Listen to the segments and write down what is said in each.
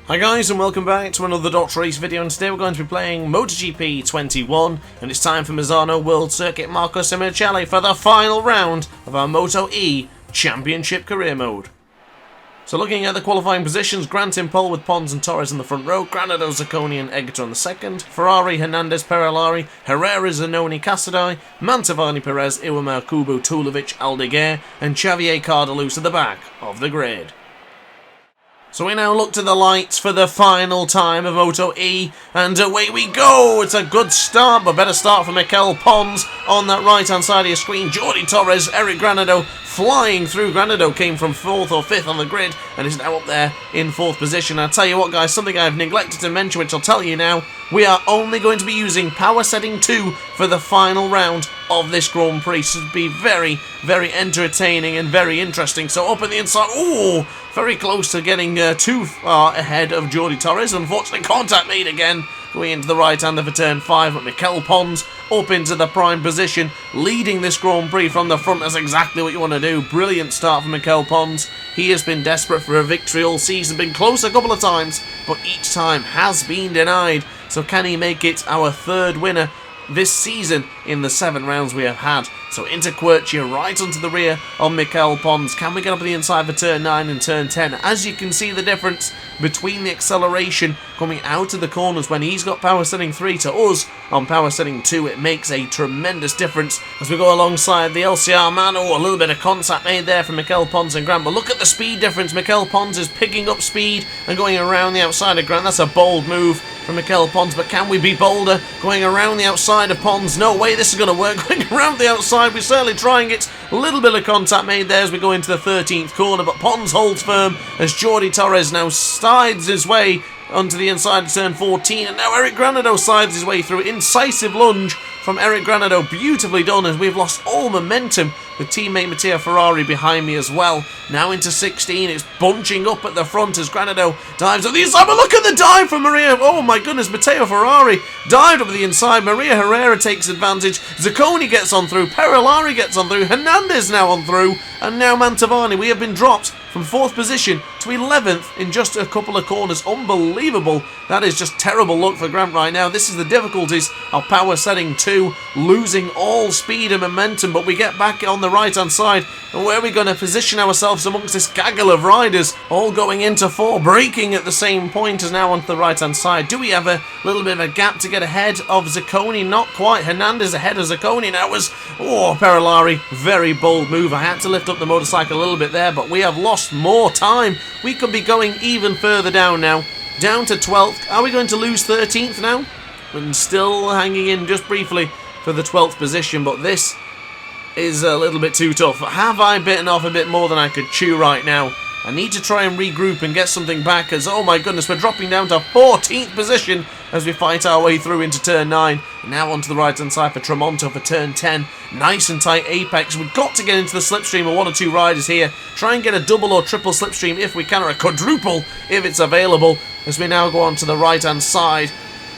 Hi guys, and welcome back to another DrAce video, and today we're going to be playing MotoGP 21, and it's time for Misano World Circuit Marco Simoncelli for the final round of our MotoE Championship Career Mode. So looking at the qualifying positions, Grant in pole with Pons and Torres in the front row, Granado, Zacconi and Egerton on the second, Ferrari, Hernandez, Perellari, Herrera, Zanoni, Cassadai, Mantovani, Perez, Iwama, Kubo, Tulovic, Aldeguer, and Xavier Cardalus at the back of the grid. So we now look to the lights for the final time of MotoE, and away we go! It's a good start, but better start for Mikel Pons on that right-hand side of your screen. Jordi Torres, Eric Granado flying through. Granado came from 4th or 5th on the grid and is now up there in 4th position. I'll tell you what guys, something I've neglected to mention, which I'll tell you now, we are only going to be using power setting 2 for the final round of this Grand Prix. So it'll be very, very entertaining and very interesting. So up in the inside, ooh, very close to getting too far ahead of Jordi Torres. Unfortunately, contact made again, going into the right-hander for turn 5, but Mikel Pons up into the prime position, leading this Grand Prix from the front. That's exactly what you want to do. Brilliant start for Mikel Pons. He has been desperate for a victory all season, been close a couple of times, but each time has been denied. So can he make it our third winner this season in the 7 rounds we have had? So into Quercia, right onto the rear of Mikel Pons. Can we get up the inside for turn 9 and turn 10? As you can see the difference between the acceleration coming out of the corners when he's got power setting 3 to us on power setting 2. It makes a tremendous difference as we go alongside the LCR man. Oh, a little bit of contact made there from Mikel Pons and Grant, but look at the speed difference. Mikel Pons is picking up speed and going around the outside of Grant. That's a bold move from Mikel Pons, but can we be bolder going around the outside of Pons? No way this is going to work. Going around the outside, we're certainly trying it. A little bit of contact made there as we go into the 13th corner, but Pons holds firm as Jordi Torres now sides his way onto the inside of turn 14, and now Eric Granado sides his way through. Incisive lunge from Eric Granado, beautifully done, as we've lost all momentum with teammate Matteo Ferrari behind me as well. Now into 16, it's bunching up at the front as Granado dives on the inside, but look at the dive from Maria. Oh my goodness, Matteo Ferrari dived up the inside. Maria Herrera takes advantage. Zacconi gets on through, Perellari gets on through, Hernandez now on through, and now Mantovani. We have been dropped from 4th position to 11th in just a couple of corners. Unbelievable. That is just terrible luck for Grant right now. This is the difficulties of power setting 2, losing all speed and momentum, but we get back on the right-hand side, and where are we going to position ourselves amongst this gaggle of riders, all going into 4, braking at the same point as now onto the right-hand side. Do we have a little bit of a gap to get ahead of Zacconi? Not quite. Hernandez ahead of Zacconi now was, oh, Perellari, very bold move. I had to lift up the motorcycle a little bit there, but we have lost more time. We could be going even further down now, down to 12th. Are we going to lose 13th now? And still hanging in just briefly for the 12th position, but this is a little bit too tough. Have I bitten off a bit more than I could chew right now? I need to try and regroup and get something back, as oh my goodness, we're dropping down to 14th position as we fight our way through into turn 9. Now onto the right hand side for Tramonto for turn 10. Nice and tight apex. We've got to get into the slipstream of 1 or 2 riders here. Try and get a double or triple slipstream if we can, or a quadruple if it's available, as we now go on to the right hand side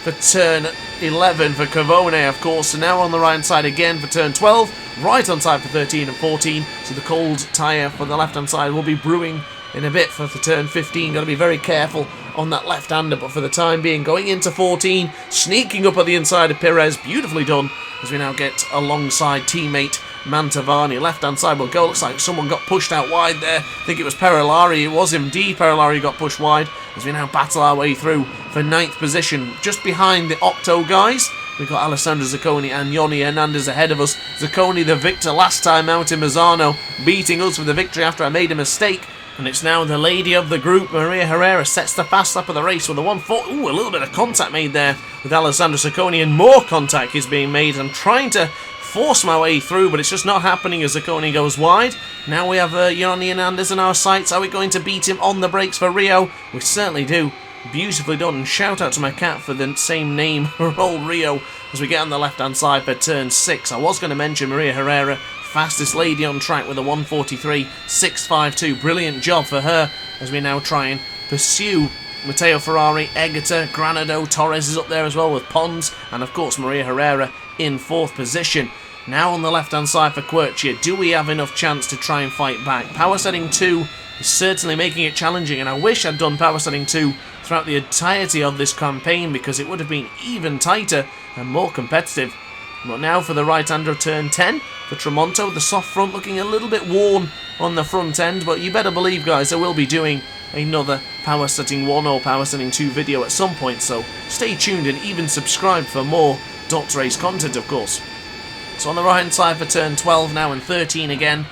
for turn 11 for Cavone, of course. So now on the right hand side again for turn 12, right on side for 13 and 14. So the cold tyre for the left hand side will be brewing in a bit for turn 15. Got to be very careful on that left-hander, but for the time being, going into 14, sneaking up at the inside of Perez, beautifully done, as we now get alongside teammate Mantovani. Left-hand side will go, looks like someone got pushed out wide there. I think it was Perellari. It was indeed Perellari who got pushed wide, as we now battle our way through for 9th position, just behind the Octo guys. We've got Alessandro Zacconi and Yoni Hernandez ahead of us. Zacconi, the victor last time out in Misano, beating us with the victory after I made a mistake. And it's now the lady of the group, Maria Herrera, sets the fast lap of the race with a 1-4. Ooh, a little bit of contact made there with Alessandro Zacconi, and more contact is being made. I'm trying to force my way through, but it's just not happening as Zacconi goes wide. Now we have Yoni Hernandez in our sights. Are we going to beat him on the brakes for Rio? We certainly do. Beautifully done, and shout out to my cat for the same name for old Rio as we get on the left-hand side for turn 6. I was going to mention Maria Herrera, fastest lady on track with a 1:43.652. Brilliant job for her as we now try and pursue Matteo Ferrari, Egerton, Granado, Torres is up there as well with Pons, and of course Maria Herrera in 4th position. Now on the left hand side for Quercia, do we have enough chance to try and fight back? Power setting 2 is certainly making it challenging, and I wish I'd done power setting 2 throughout the entirety of this campaign, because it would have been even tighter and more competitive. But now for the right-hander of turn 10 for Tramonto, the soft front looking a little bit worn on the front end, but you better believe, guys, I will be doing another power setting 1 or power setting 2 video at some point, so stay tuned and even subscribe for more DrAce content, of course. So on the right hand side for turn 12 now, and 13 again,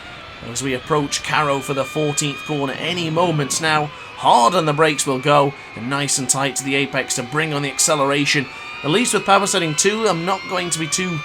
as we approach Caro for the 14th corner any moments now. Hard on the brakes will go, and nice and tight to the apex to bring on the acceleration. At least with power setting 2, I'm not going to be too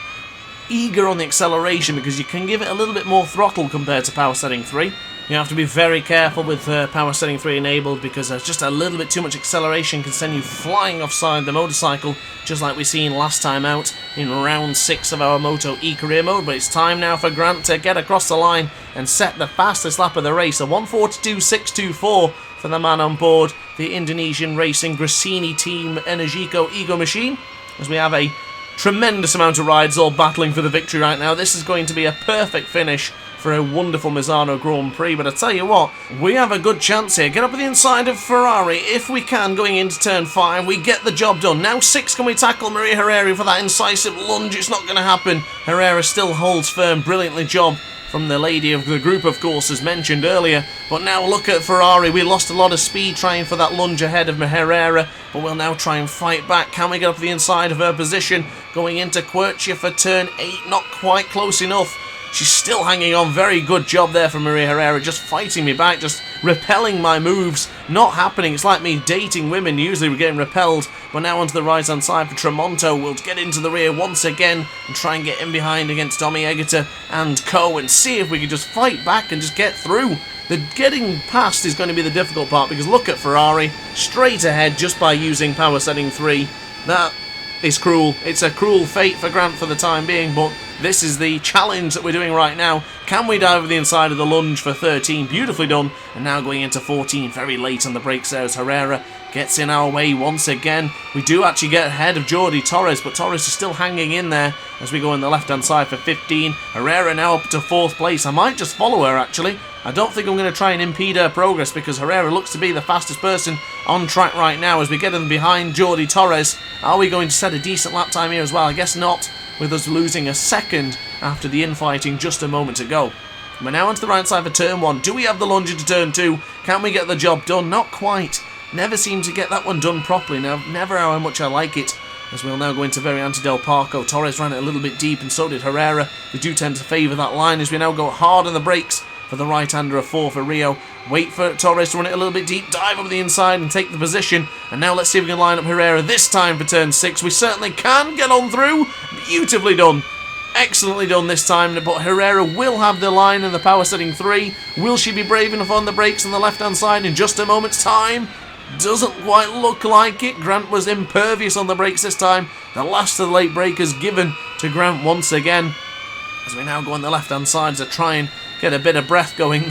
eager on the acceleration, because you can give it a little bit more throttle compared to power setting 3. You have to be very careful with power setting 3 enabled, because there's just a little bit too much acceleration can send you flying offside the motorcycle, just like we seen last time out in round 6 of our MotoE career mode. But it's time now for Grant to get across the line and set the fastest lap of the race, a 1:42.624 for the man on board the Indonesian Racing Gresini Team Energico Ego Machine, as we have a tremendous amount of rides all battling for the victory right now. This is going to be a perfect finish for a wonderful Misano Grand Prix, but I tell you what, we have a good chance here. Get up at the inside of Ferrari if we can going into turn 5. We get the job done. Now 6, can we tackle Maria Herrera for that incisive lunge? It's not going to happen. Herrera still holds firm. Brilliantly job from the lady of the group, of course, as mentioned earlier. But now look at Ferrari. We lost a lot of speed trying for that lunge ahead of Herrera, but we'll now try and fight back. Can we get up the inside of her position? Going into Quercia for turn 8. Not quite close enough. She's still hanging on. Very good job there from Maria Herrera, just fighting me back, just repelling my moves. Not happening. It's like me dating women. Usually we're getting repelled. But now onto the right hand side for Tramonto. We'll get into the rear once again and try and get in behind against Tommy Egerter and co, and see if we can just fight back and just get through. The getting past is going to be the difficult part, because look at Ferrari, straight ahead just by using power setting 3. That is cruel. It's a cruel fate for Grant for the time being, but this is the challenge that we're doing right now. Can we dive over the inside of the lunge for 13? Beautifully done. And now going into 14, very late on the brakes there as Herrera gets in our way once again. We do actually get ahead of Jordi Torres, but Torres is still hanging in there as we go on the left-hand side for 15. Herrera now up to 4th place. I might just follow her, actually. I don't think I'm going to try and impede her progress, because Herrera looks to be the fastest person on track right now as we get in behind Jordi Torres. Are we going to set a decent lap time here as well? I guess not, with us losing a second after the infighting just a moment ago. We're now onto the right side for turn 1. Do we have the lunge into turn 2? Can we get the job done? Not quite. Never seem to get that one done properly. Now, never how much I like it. As we'll now go into Variante del Parco. Torres ran it a little bit deep, and so did Herrera. They do tend to favour that line as we now go hard on the brakes for the right-hander of 4 for Rio. Wait for Torres to run it a little bit deep, dive over the inside and take the position. And now let's see if we can line up Herrera this time for turn 6. We certainly can get on through. Beautifully done. Excellently done this time, but Herrera will have the line in the power setting 3. Will she be brave enough on the brakes on the left-hand side in just a moment's time? Doesn't quite look like it. Grant was impervious on the brakes this time. The last of the late breakers given to Grant once again. As we now go on the left-hand side to try and get a bit of breath going.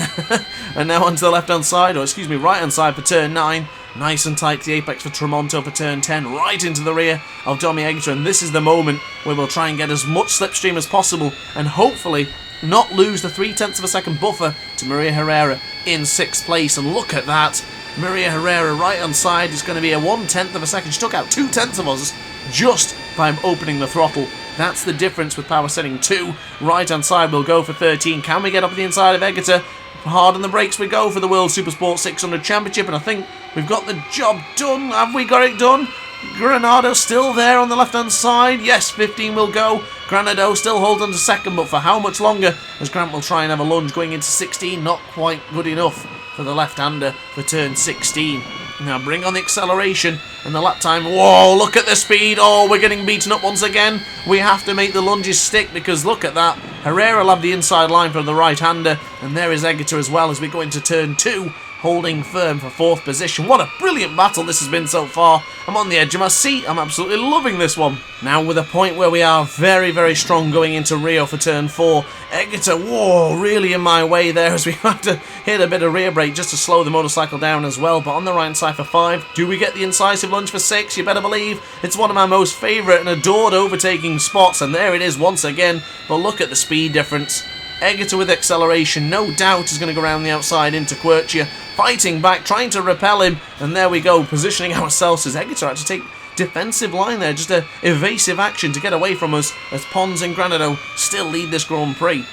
And now onto the left-hand side, or excuse me, right-hand side for turn 9. Nice and tight to the apex for Tramonto for turn 10, right into the rear of Tommy Egerter. And this is the moment where we'll try and get as much slipstream as possible and hopefully not lose the 0.3 of a second buffer to Maria Herrera in 6th place. And look at that. Maria Herrera right on side is going to be a 1/10 of a second. She took out 2/10 of us just by opening the throttle. That's the difference with power setting 2. Right hand side will go for 13. Can we get up the inside of Egerter? Hard on the brakes we go for the World Supersport 600 Championship, and I think we've got the job done. Have we got it done? Granado still there on the left hand side. Yes, 15 will go. Granado still holds on to 2nd, but for how much longer? As Grant will try and have a lunge going into 16. Not quite good enough for the left-hander for turn 16. Now bring on the acceleration and the lap time. Whoa, look at the speed. Oh, we're getting beaten up once again. We have to make the lunges stick, because look at that. Herrera will have the inside line for the right-hander, and there is Egerter as well as we go into turn 2. Holding firm for 4th position. What a brilliant battle this has been so far. I'm on the edge of my seat. I'm absolutely loving this one. Now with a point where we are very, very strong going into Rio for turn 4. Egerter, whoa, really in my way there as we have to hit a bit of rear brake just to slow the motorcycle down as well. But on the right side for 5. Do we get the incisive lunge for 6? You better believe. It's one of my most favourite and adored overtaking spots. And there it is once again. But look at the speed difference. Egerter with acceleration, no doubt is going to go around the outside into Quercia, fighting back, trying to repel him, and there we go, positioning ourselves as Egerter actually take defensive line there, just a evasive action to get away from us as Pons and Granado still lead this Grand Prix.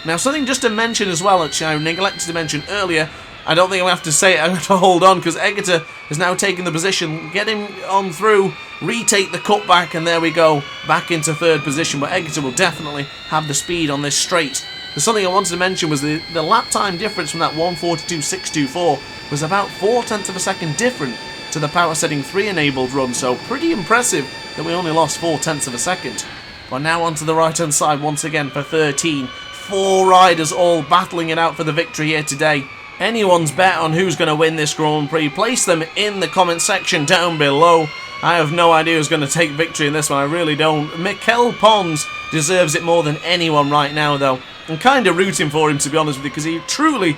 Now, something just to mention as well, which I neglected to mention earlier, I don't think I'm going to have to say it, I'm going to hold on, because Egerter has now taken the position, get him on through, retake the cutback, and there we go, back into third position, but Egerter will definitely have the speed on this straight. There's something I wanted to mention was the lap time difference from that 1:42.624 was about 0.4 of a second different to the power setting 3 enabled run, so pretty impressive that we only lost 0.4 of a second. But now onto the right hand side once again for 13. 4 riders all battling it out for the victory here today. Anyone's bet on who's going to win this Grand Prix, place them in the comment section down below. I have no idea who's going to take victory in this one, I really don't. Mikel Pons deserves it more than anyone right now though. I'm kind of rooting for him, to be honest with you, because he truly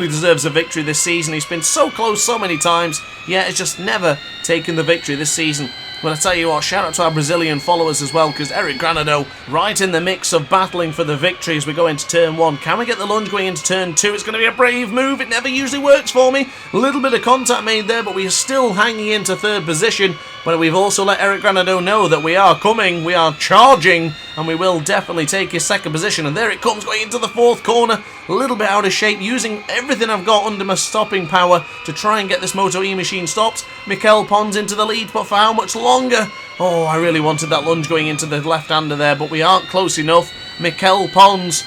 deserves a victory this season. He's been so close so many times, yet has just never taken the victory this season. But I tell you what, shout out to our Brazilian followers as well, because Eric Granado right in the mix of battling for the victory as we go into turn 1. Can we get the lunge going into turn 2? It's going to be a brave move. It never usually works for me. A little bit of contact made there, but we are still hanging into third position. But we've also let Eric Granado know that we are coming, we are charging, and we will definitely take his second position. And there it comes, going into the 4th corner. A little bit out of shape, using everything I've got under my stopping power to try and get this MotoE machine stopped. Mikel Pons into the lead, but for how much longer? Oh, I really wanted that lunge going into the left-hander there, but we aren't close enough. Mikel Pons,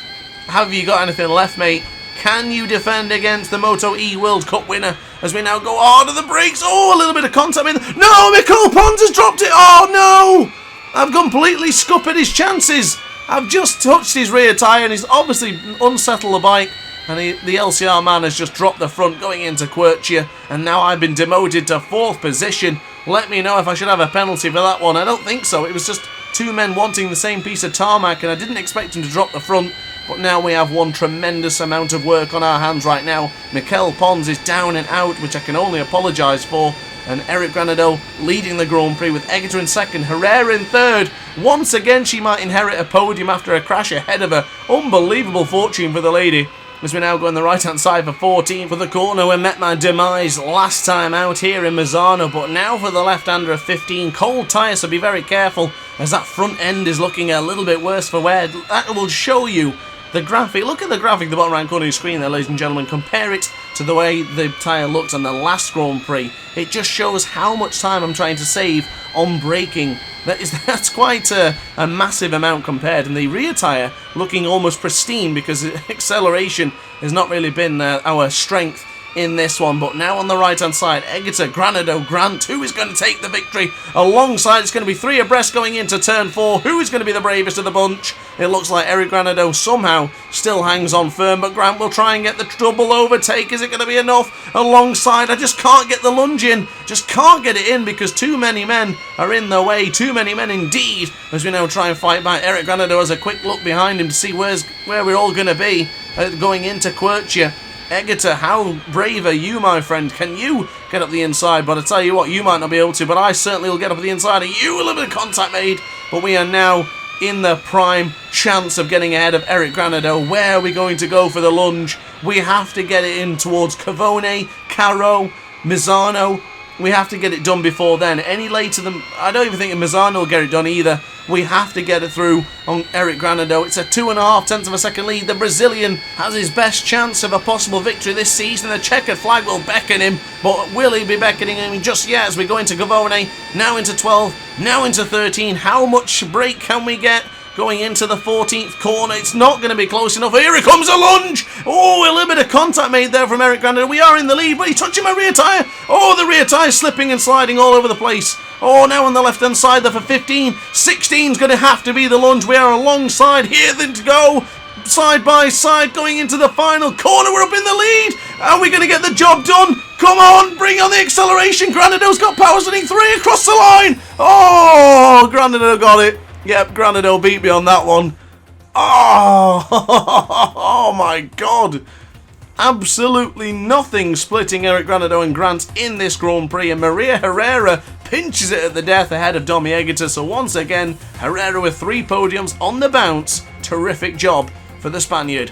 have you got anything left, mate? Can you defend against the MotoE World Cup winner as we now go hard on the brakes? Oh, a little bit of contact. No, Mikel Pons has dropped it. Oh, no. I've completely scuppered his chances. I've just touched his rear tyre and he's obviously unsettled the bike. And the LCR man has just dropped the front going into Quercia. And now I've been demoted to 4th position. Let me know if I should have a penalty for that one. I don't think so. It was just 2 men wanting the same piece of tarmac and I didn't expect him to drop the front. But now we have one tremendous amount of work on our hands right now. Mikel Pons is down and out, which I can only apologise for. And Eric Granado leading the Grand Prix with Egerter in 2nd, Herrera in 3rd. Once again, she might inherit a podium after a crash ahead of her. Unbelievable fortune for the lady. As we now go on the right-hand side for 14 for the corner where met my demise last time out here in Misano. But now for the left-hander of 15. Cold tyre, so be very careful as that front end is looking a little bit worse for wear. That will show you the graphic. Look at the graphic at the bottom right corner of your screen there, ladies and gentlemen. Compare it to the way the tyre looked on the last Grand Prix. It just shows how much time I'm trying to save on braking. That's quite a massive amount compared. And the rear tyre looking almost pristine because acceleration has not really been our strength in this one. But now on the right hand side, Egerter, Granado, Grant, who is going to take the victory alongside? It's going to be 3 abreast going into turn 4. Who is going to be the bravest of the bunch? It looks like Eric Granado somehow still hangs on firm, but Grant will try and get the double overtake. Is it going to be enough? Alongside, I just can't get the lunge in, just can't get it in because too many men are in the way, too many men indeed, as we now try and fight back. Eric Granado has a quick look behind him to see where we're all going to be going into Quercia. Egerter, how brave are you, my friend? Can you get up the inside? But I tell you what, you might not be able to, but I certainly will get up the inside of you. A little bit of contact made, but we are now in the prime chance of getting ahead of Eric Granado. Where are we going to go for the lunge? We have to get it in towards Cavone, Caro, Misano. We have to get it done before then. Any later than... I don't even think Misano will get it done either. We have to get it through on Eric Granado. It's a 2.5 of a second lead. The Brazilian has his best chance of a possible victory this season. The checkered flag will beckon him, but will he be beckoning him just yet as we go into Cavone? Now into 12, now into 13. How much break can we get? Going into the 14th corner, it's not going to be close enough. Here it comes, a lunge. Oh, a little bit of contact made there from Eric Granado. We are in the lead, but he's touching my rear tyre. Oh, the rear tyre slipping and sliding all over the place. Oh, now on the left-hand side there for 15. 16's going to have to be the lunge. We are alongside here then to go. Side by side going into the final corner. We're up in the lead. Are we going to get the job done? Come on, bring on the acceleration. Granado's got power setting 3 across the line. Oh, Granado got it. Yep, Granado beat me on that one. Oh, oh my God. Absolutely nothing splitting Eric Granado and Grant in this Grand Prix. And Maria Herrera pinches it at the death ahead of Domi Egerter. So once again, Herrera with 3 podiums on the bounce. Terrific job for the Spaniard.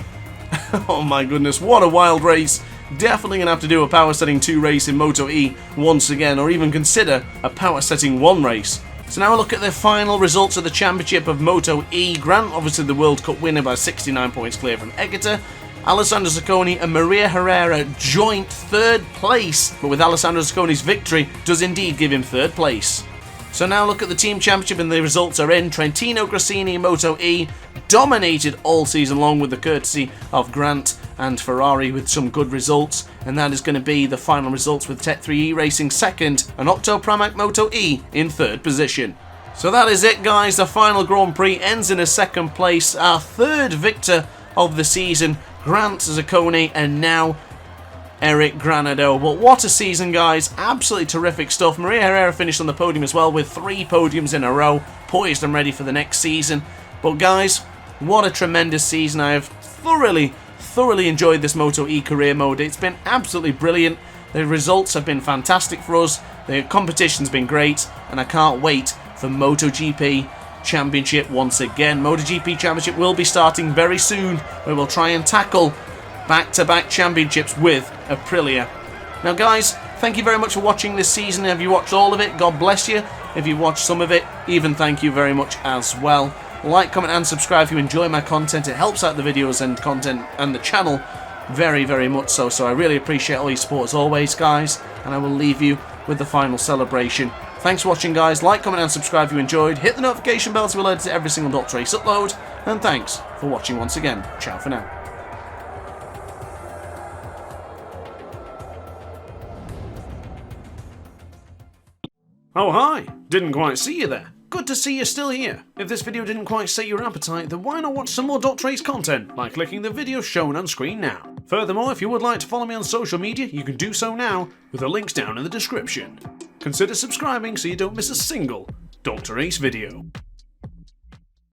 Oh my goodness, what a wild race. Definitely going to have to do a Power Setting 2 race in MotoE once again, or even consider a Power Setting 1 race. So now a look at the final results of the Championship of MotoE. Grant, obviously the World Cup winner by 69 points clear from Egger. Alessandro Zacconi and Maria Herrera joint third place, but with Alessandro Zacconi's victory does indeed give him third place. So now look at the Team Championship and the results are in. Trentino Grassini MotoE dominated all season long with the courtesy of Grant and Ferrari with some good results, and that is going to be the final results with Tech 3E Racing second and Octo Pramac MotoE in third position. So that is it, guys. The final Grand Prix ends in a second place. Our third victor of the season, Grant Zacconi, and now Eric Granado. But what a season, guys. Absolutely terrific stuff. Maria Herrera finished on the podium as well with 3 podiums in a row, poised and ready for the next season. But guys, what a tremendous season. I have thoroughly enjoyed this MotoE career mode. It's been absolutely brilliant. The results have been fantastic for us. The competition's been great, and I can't wait for MotoGP Championship once again. MotoGP Championship will be starting very soon, where we'll try and tackle back-to-back championships with Aprilia. Now guys, thank you very much for watching this season. If you watched all of it, God bless you. If you watched some of it, even thank you very much as well. Like, comment and subscribe if you enjoy my content. It helps out the videos and content and the channel very much so. So I really appreciate all your support as always, guys. And I will leave you with the final celebration. Thanks for watching, guys. Like, comment and subscribe if you enjoyed. Hit the notification bell to be alerted to every single DrAce upload. And thanks for watching once again. Ciao for now. Oh hi, didn't quite see you there. Good to see you're still here. If this video didn't quite set your appetite, then why not watch some more DrAce content by clicking the video shown on screen now. Furthermore, if you would like to follow me on social media, you can do so now with the links down in the description. Consider subscribing so you don't miss a single DrAce video.